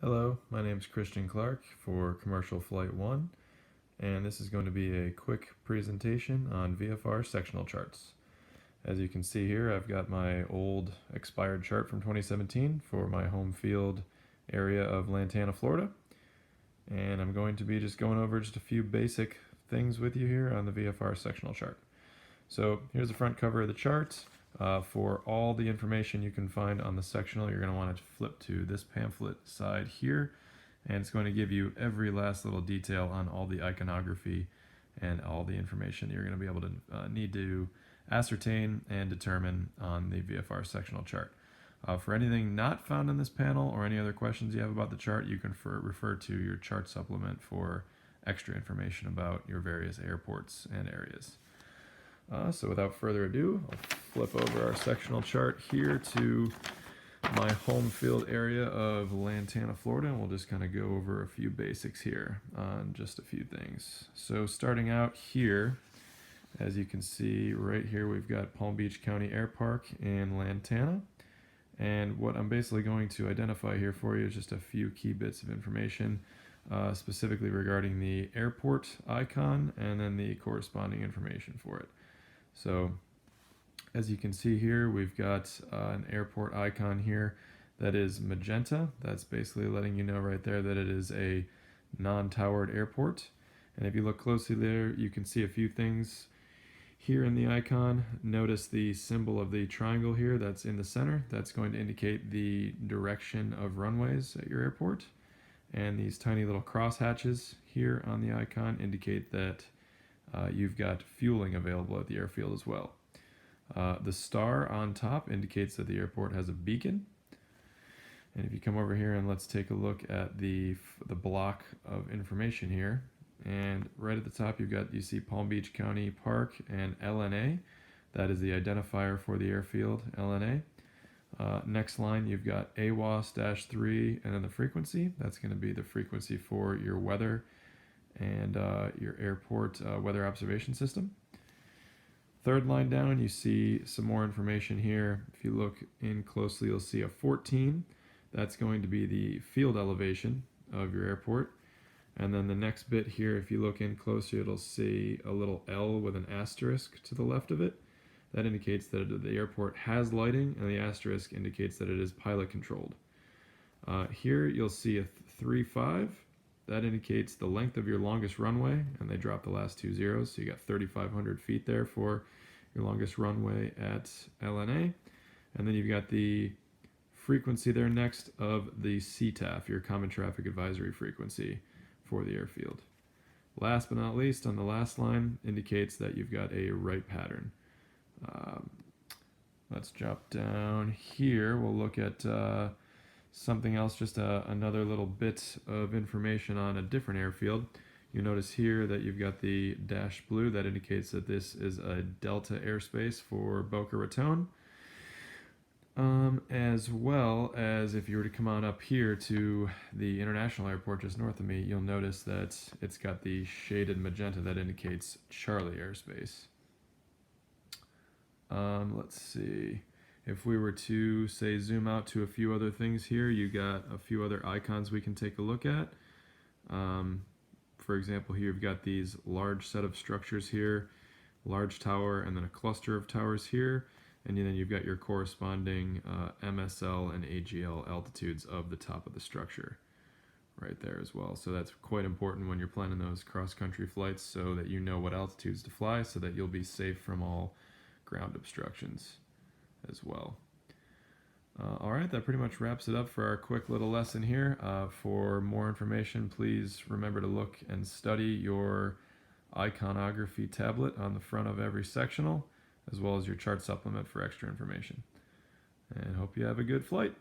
Hello, my name is Christian Clark for Commercial Flight 1, and this is going to be a quick presentation on VFR Sectional Charts. As you can see here, I've got my old expired chart from 2017 for my home field area of Lantana, Florida, and I'm going to be just going over just a few basic things with you here on the VFR Sectional Chart. So here's the front cover of the chart. For all the information you can find on the sectional, you're going to want to flip to this pamphlet side here, and it's going to give you every last little detail on all the iconography and all the information you're going to be able to need to ascertain and determine on the VFR sectional chart. For anything not found in this panel or any other questions you have about the chart, you can refer to your chart supplement for extra information about your various airports and areas. So without further ado, I'll flip over our sectional chart here to my home field area of Lantana, Florida, and we'll just kind of go over a few basics here on just a few things. So starting out here, as you can see right here, we've got Palm Beach County Air Park in Lantana. And what I'm basically going to identify here for you is just a few key bits of information, specifically regarding the airport icon and then the corresponding information for it. So as you can see here, we've got an airport icon here that is magenta. That's basically letting you know right there that it is a non-towered airport. And if you look closely there, you can see a few things here in the icon. Notice the symbol of the triangle here that's in the center. That's going to indicate the direction of runways at your airport. And these tiny little cross hatches here on the icon indicate that you've got fueling available at the airfield as well. The star on top indicates that the airport has a beacon. And if you come over here and let's take a look at the block of information here. And right at the top you see Palm Beach County Park and LNA. That is the identifier for the airfield, LNA. Next line you've got AWOS-3 and then the frequency. That's going to be the frequency for your weather and your airport weather observation system. Third line down, you see some more information here. If you look in closely, you'll see a 14. That's going to be the field elevation of your airport. And then the next bit here, if you look in closer, it'll see a little L with an asterisk to the left of it. That indicates that the airport has lighting, and the asterisk indicates that it is pilot controlled. Here you'll see a 3.5. That indicates the length of your longest runway, and they drop the last two zeros, so you got 3,500 feet there for your longest runway at LNA. And then you've got the frequency there next of the CTAF, your Common Traffic Advisory frequency for the airfield. Last but not least, on the last line, indicates that you've got a right pattern. Let's drop down here. We'll look at something else, just another little bit of information on a different airfield. You notice here that you've got the dash blue. That indicates that this is a Delta airspace for Boca Raton. As well as if you were to come on up here to the international airport just north of me, you'll notice that it's got the shaded magenta that indicates Charlie airspace. Let's see. If we were to, say, zoom out to a few other things here, you got a few other icons we can take a look at. For example, here you've got these large set of structures here, large tower, and then a cluster of towers here. And then you've got your corresponding MSL and AGL altitudes of the top of the structure right there as well. So that's quite important when you're planning those cross-country flights, so that you know what altitudes to fly, so that you'll be safe from all ground obstructions as well. Alright, that pretty much wraps it up for our quick little lesson here. For more information, please remember to look and study your iconography tablet on the front of every sectional, as well as your chart supplement for extra information. And hope you have a good flight.